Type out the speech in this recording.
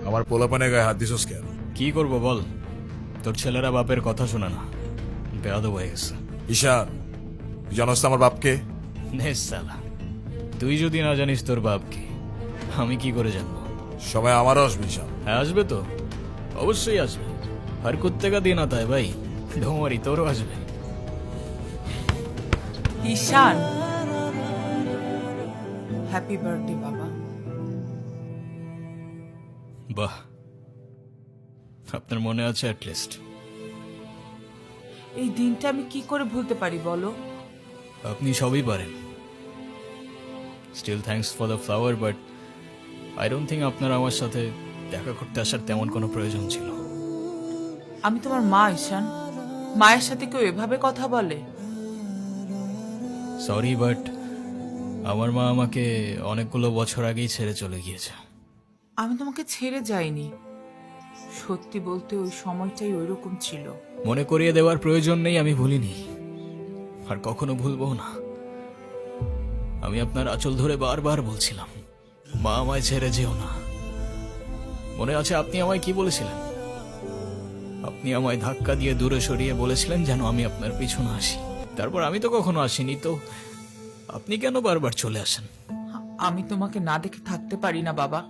আমার পোলাপানে গায়ে হাত দিছস কেন? কি করব বল, তোর ছেলেরা বাপের কথা শোনে না, বেয়াদব হয়ে গেছে। ঈশান, তুই জানোস তো আমার বাপকে? নে সালা, তুই যদি না জানিস তোর বাপকে, আমি কি করে জানবো? সময় আমারও আসবে ঈশান। হ্যাঁ আসবে তো, অবশ্যই আসবে। আর কুত্তেকা দিন আতা ভাই, ঢোমারি তোরও আসবে। ঈশান, হ্যাপি বার্থডে বাবা। বাহ, আপনার মনে আছে অ্যাটলিস্ট। এই দিনটা আমি কি করে ভুলতে পারি বলো? আপনি সবই পারেন। Still thanks for the flower, but I don't think আপনার আমার সাথে দেখা করতে আসার তেমন কোনো প্রয়োজন ছিল। আমি তোমার মা ঈশান, মায়ের সাথে কেউ এভাবে কথা বলে? সরি, বাট আমার মা আমাকে অনেকগুলো বছর আগেই ছেড়ে চলে গিয়েছে। আমি তোমাকে ছেড়ে যাইনি, সত্যি বলতে ওই সময়টাই ওইরকম ছিল। মনে করিয়ে দেওয়ার প্রয়োজন নেই, আমি ভুলিনি আর কখনো ভুলবো না। আমি আপনার আঁচল ধরে বারবার বলছিলাম, মা আমায় ছেড়ে যেও না। মনে আছে আপনি আমায় কি বলেছিলেন? আপনি আমায় ধাক্কা দিয়ে দূরে সরিয়ে বলেছিলেন যেন আমি আপনার পিছনে আসি। তারপর আমি তো কখনো আসিনি, তো আপনি কেন বারবার চলে আসেন? আমি তোমাকে না দেখে থাকতে পারি না বাবা।